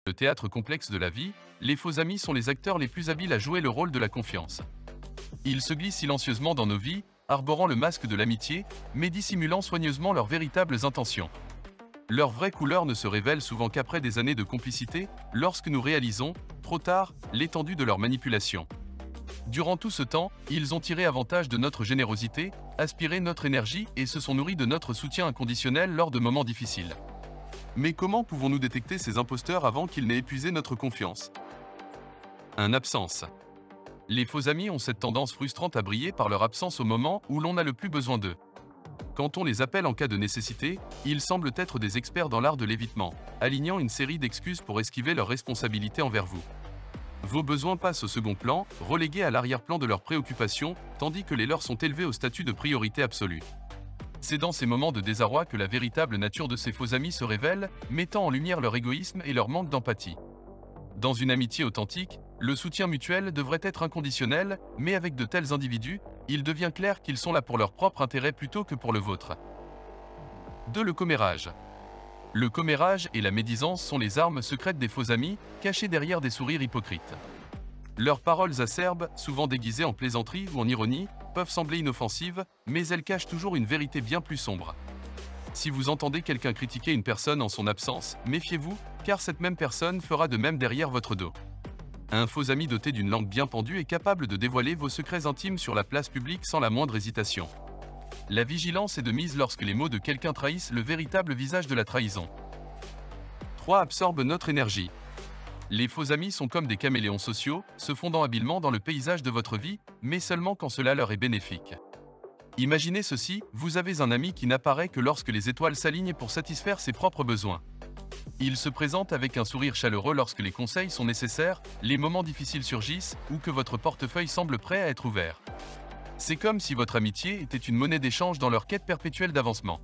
Le théâtre complexe de la vie, les faux amis sont les acteurs les plus habiles à jouer le rôle de la confiance. Ils se glissent silencieusement dans nos vies, arborant le masque de l'amitié, mais dissimulant soigneusement leurs véritables intentions. Leur vraie couleur ne se révèle souvent qu'après des années de complicité, lorsque nous réalisons, trop tard, l'étendue de leur manipulation. Durant tout ce temps, ils ont tiré avantage de notre générosité, aspiré notre énergie et se sont nourris de notre soutien inconditionnel lors de moments difficiles. Mais comment pouvons-nous détecter ces imposteurs avant qu'ils n'aient épuisé notre confiance? Absence. Les faux amis ont cette tendance frustrante à briller par leur absence au moment où l'on a le plus besoin d'eux. Quand on les appelle en cas de nécessité, ils semblent être des experts dans l'art de l'évitement, alignant une série d'excuses pour esquiver leurs responsabilités envers vous. Vos besoins passent au second plan, relégués à l'arrière-plan de leurs préoccupations, tandis que les leurs sont élevés au statut de priorité absolue. C'est dans ces moments de désarroi que la véritable nature de ces faux amis se révèle, mettant en lumière leur égoïsme et leur manque d'empathie. Dans une amitié authentique, le soutien mutuel devrait être inconditionnel, mais avec de tels individus, il devient clair qu'ils sont là pour leur propre intérêt plutôt que pour le vôtre. 2. Le commérage. Le commérage et la médisance sont les armes secrètes des faux amis, cachées derrière des sourires hypocrites. Leurs paroles acerbes, souvent déguisées en plaisanterie ou en ironie, peuvent sembler inoffensives, mais elles cachent toujours une vérité bien plus sombre. Si vous entendez quelqu'un critiquer une personne en son absence, méfiez-vous, car cette même personne fera de même derrière votre dos. Un faux ami doté d'une langue bien pendue est capable de dévoiler vos secrets intimes sur la place publique sans la moindre hésitation. La vigilance est de mise lorsque les mots de quelqu'un trahissent le véritable visage de la trahison. 3. Absorbe notre énergie. Les faux amis sont comme des caméléons sociaux, se fondant habilement dans le paysage de votre vie, mais seulement quand cela leur est bénéfique. Imaginez ceci, vous avez un ami qui n'apparaît que lorsque les étoiles s'alignent pour satisfaire ses propres besoins. Il se présente avec un sourire chaleureux lorsque les conseils sont nécessaires, les moments difficiles surgissent ou que votre portefeuille semble prêt à être ouvert. C'est comme si votre amitié était une monnaie d'échange dans leur quête perpétuelle d'avancement.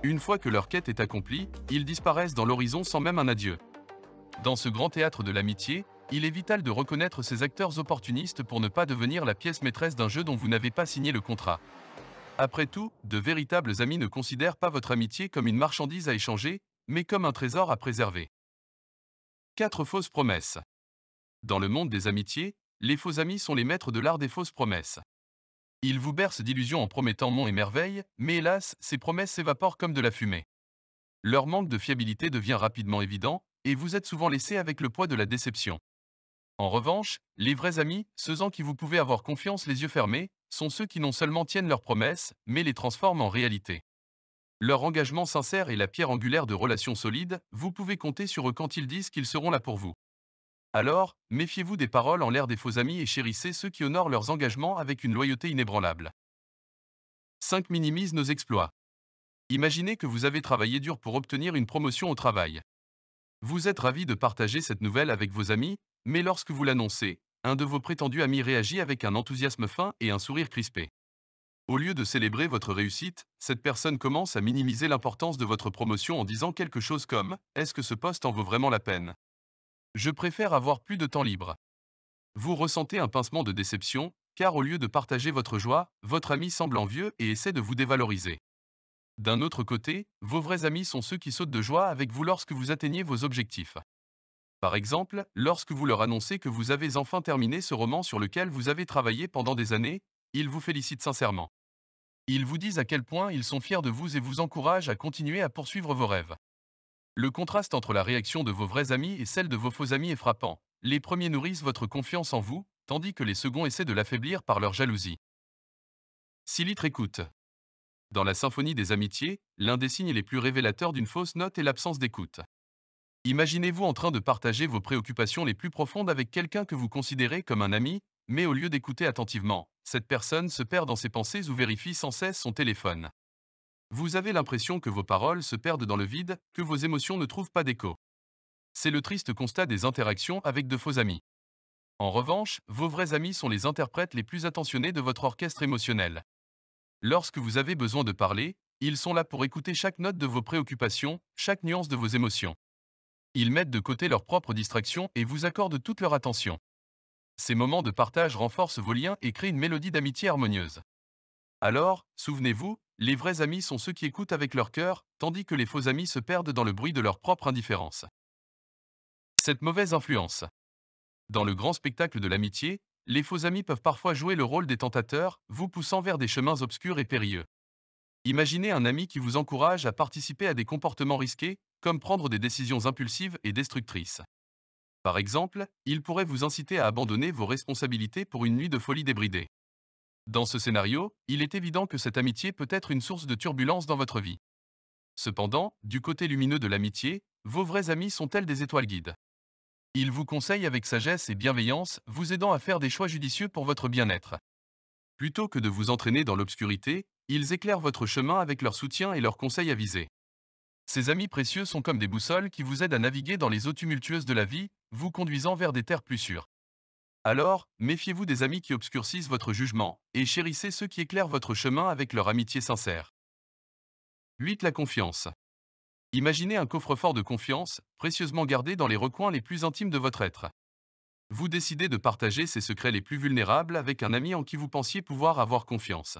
Une fois que leur quête est accomplie, ils disparaissent dans l'horizon sans même un adieu. Dans ce grand théâtre de l'amitié, il est vital de reconnaître ces acteurs opportunistes pour ne pas devenir la pièce maîtresse d'un jeu dont vous n'avez pas signé le contrat. Après tout, de véritables amis ne considèrent pas votre amitié comme une marchandise à échanger, mais comme un trésor à préserver. 4. Fausses promesses. Dans le monde des amitiés, les faux amis sont les maîtres de l'art des fausses promesses. Ils vous bercent d'illusions en promettant monts et merveilles, mais hélas, ces promesses s'évaporent comme de la fumée. Leur manque de fiabilité devient rapidement évident, et vous êtes souvent laissé avec le poids de la déception. En revanche, les vrais amis, ceux en qui vous pouvez avoir confiance les yeux fermés, sont ceux qui non seulement tiennent leurs promesses, mais les transforment en réalité. Leur engagement sincère est la pierre angulaire de relations solides, vous pouvez compter sur eux quand ils disent qu'ils seront là pour vous. Alors, méfiez-vous des paroles en l'air des faux amis et chérissez ceux qui honorent leurs engagements avec une loyauté inébranlable. 5. Minimise nos exploits. Imaginez que vous avez travaillé dur pour obtenir une promotion au travail. Vous êtes ravi de partager cette nouvelle avec vos amis, mais lorsque vous l'annoncez, un de vos prétendus amis réagit avec un enthousiasme fin et un sourire crispé. Au lieu de célébrer votre réussite, cette personne commence à minimiser l'importance de votre promotion en disant quelque chose comme « Est-ce que ce poste en vaut vraiment la peine? Je préfère avoir plus de temps libre. » Vous ressentez un pincement de déception, car au lieu de partager votre joie, votre ami semble envieux et essaie de vous dévaloriser. D'un autre côté, vos vrais amis sont ceux qui sautent de joie avec vous lorsque vous atteignez vos objectifs. Par exemple, lorsque vous leur annoncez que vous avez enfin terminé ce roman sur lequel vous avez travaillé pendant des années, ils vous félicitent sincèrement. Ils vous disent à quel point ils sont fiers de vous et vous encouragent à continuer à poursuivre vos rêves. Le contraste entre la réaction de vos vrais amis et celle de vos faux amis est frappant. Les premiers nourrissent votre confiance en vous, tandis que les seconds essaient de l'affaiblir par leur jalousie. 6 litres écoute. Dans la symphonie des amitiés, l'un des signes les plus révélateurs d'une fausse note est l'absence d'écoute. Imaginez-vous en train de partager vos préoccupations les plus profondes avec quelqu'un que vous considérez comme un ami, mais au lieu d'écouter attentivement, cette personne se perd dans ses pensées ou vérifie sans cesse son téléphone. Vous avez l'impression que vos paroles se perdent dans le vide, que vos émotions ne trouvent pas d'écho. C'est le triste constat des interactions avec de faux amis. En revanche, vos vrais amis sont les interprètes les plus attentionnés de votre orchestre émotionnel. Lorsque vous avez besoin de parler, ils sont là pour écouter chaque note de vos préoccupations, chaque nuance de vos émotions. Ils mettent de côté leurs propres distractions et vous accordent toute leur attention. Ces moments de partage renforcent vos liens et créent une mélodie d'amitié harmonieuse. Alors, souvenez-vous, les vrais amis sont ceux qui écoutent avec leur cœur, tandis que les faux amis se perdent dans le bruit de leur propre indifférence. Cette mauvaise influence. Dans le grand spectacle de l'amitié, les faux amis peuvent parfois jouer le rôle des tentateurs, vous poussant vers des chemins obscurs et périlleux. Imaginez un ami qui vous encourage à participer à des comportements risqués, comme prendre des décisions impulsives et destructrices. Par exemple, il pourrait vous inciter à abandonner vos responsabilités pour une nuit de folie débridée. Dans ce scénario, il est évident que cette amitié peut être une source de turbulence dans votre vie. Cependant, du côté lumineux de l'amitié, vos vrais amis sont tels des étoiles guides. Ils vous conseillent avec sagesse et bienveillance, vous aidant à faire des choix judicieux pour votre bien-être. Plutôt que de vous entraîner dans l'obscurité, ils éclairent votre chemin avec leur soutien et leurs conseils avisés. Ces amis précieux sont comme des boussoles qui vous aident à naviguer dans les eaux tumultueuses de la vie, vous conduisant vers des terres plus sûres. Alors, méfiez-vous des amis qui obscurcissent votre jugement, et chérissez ceux qui éclairent votre chemin avec leur amitié sincère. 8. La confiance. Imaginez un coffre-fort de confiance, précieusement gardé dans les recoins les plus intimes de votre être. Vous décidez de partager ces secrets les plus vulnérables avec un ami en qui vous pensiez pouvoir avoir confiance.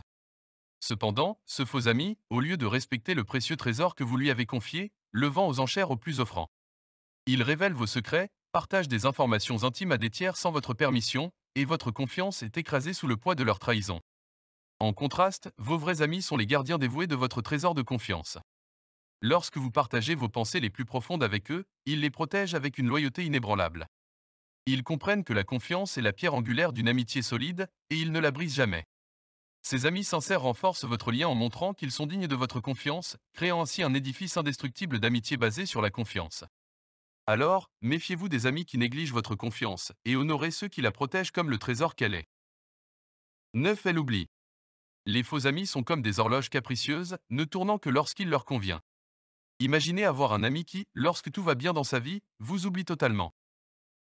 Cependant, ce faux ami, au lieu de respecter le précieux trésor que vous lui avez confié, le vend aux enchères au plus offrant. Il révèle vos secrets, partage des informations intimes à des tiers sans votre permission, et votre confiance est écrasée sous le poids de leur trahison. En contraste, vos vrais amis sont les gardiens dévoués de votre trésor de confiance. Lorsque vous partagez vos pensées les plus profondes avec eux, ils les protègent avec une loyauté inébranlable. Ils comprennent que la confiance est la pierre angulaire d'une amitié solide, et ils ne la brisent jamais. Ces amis sincères renforcent votre lien en montrant qu'ils sont dignes de votre confiance, créant ainsi un édifice indestructible d'amitié basé sur la confiance. Alors, méfiez-vous des amis qui négligent votre confiance, et honorez ceux qui la protègent comme le trésor qu'elle est. 9. Elle oublie. Les faux amis sont comme des horloges capricieuses, ne tournant que lorsqu'il leur convient. Imaginez avoir un ami qui, lorsque tout va bien dans sa vie, vous oublie totalement.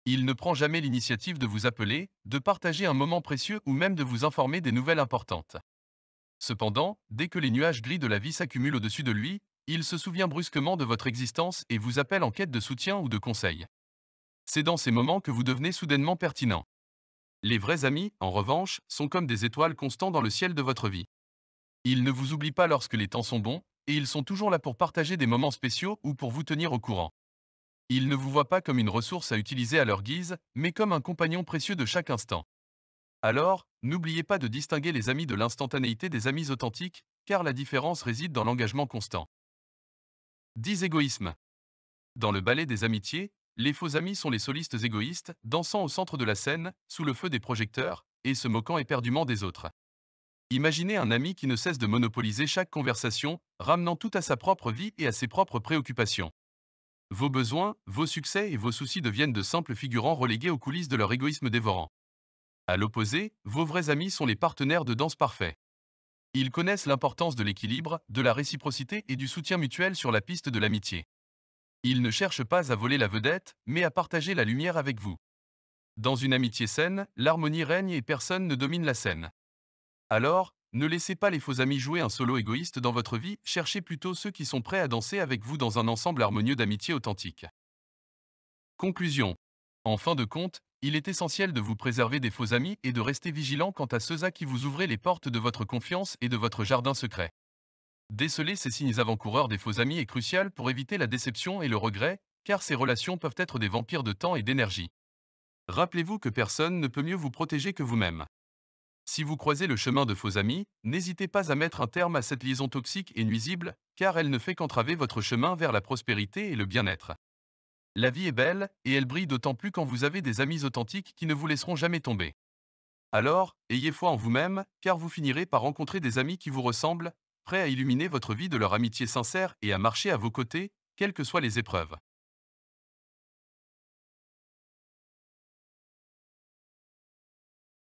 Il ne prend jamais l'initiative de vous appeler, de partager un moment précieux ou même de vous informer des nouvelles importantes. Cependant, dès que les nuages gris de la vie s'accumulent au-dessus de lui, il se souvient brusquement de votre existence et vous appelle en quête de soutien ou de conseil. C'est dans ces moments que vous devenez soudainement pertinent. Les vrais amis, en revanche, sont comme des étoiles constants dans le ciel de votre vie. Ils ne vous oublient pas lorsque les temps sont bons, et ils sont toujours là pour partager des moments spéciaux ou pour vous tenir au courant. Ils ne vous voient pas comme une ressource à utiliser à leur guise, mais comme un compagnon précieux de chaque instant. Alors, n'oubliez pas de distinguer les amis de l'instantanéité des amis authentiques, car la différence réside dans l'engagement constant. 10. Égoïsme. Dans le ballet des amitiés, les faux amis sont les solistes égoïstes, dansant au centre de la scène, sous le feu des projecteurs, et se moquant éperdument des autres. Imaginez un ami qui ne cesse de monopoliser chaque conversation, ramenant tout à sa propre vie et à ses propres préoccupations. Vos besoins, vos succès et vos soucis deviennent de simples figurants relégués aux coulisses de leur égoïsme dévorant. À l'opposé, vos vrais amis sont les partenaires de danse parfaits. Ils connaissent l'importance de l'équilibre, de la réciprocité et du soutien mutuel sur la piste de l'amitié. Ils ne cherchent pas à voler la vedette, mais à partager la lumière avec vous. Dans une amitié saine, l'harmonie règne et personne ne domine la scène. Alors, ne laissez pas les faux amis jouer un solo égoïste dans votre vie, cherchez plutôt ceux qui sont prêts à danser avec vous dans un ensemble harmonieux d'amitié authentique. Conclusion. En fin de compte, il est essentiel de vous préserver des faux amis et de rester vigilant quant à ceux à qui vous ouvrez les portes de votre confiance et de votre jardin secret. Déceler ces signes avant-coureurs des faux amis est crucial pour éviter la déception et le regret, car ces relations peuvent être des vampires de temps et d'énergie. Rappelez-vous que personne ne peut mieux vous protéger que vous-même. Si vous croisez le chemin de faux amis, n'hésitez pas à mettre un terme à cette liaison toxique et nuisible, car elle ne fait qu'entraver votre chemin vers la prospérité et le bien-être. La vie est belle, et elle brille d'autant plus quand vous avez des amis authentiques qui ne vous laisseront jamais tomber. Alors, ayez foi en vous-même, car vous finirez par rencontrer des amis qui vous ressemblent, prêts à illuminer votre vie de leur amitié sincère et à marcher à vos côtés, quelles que soient les épreuves.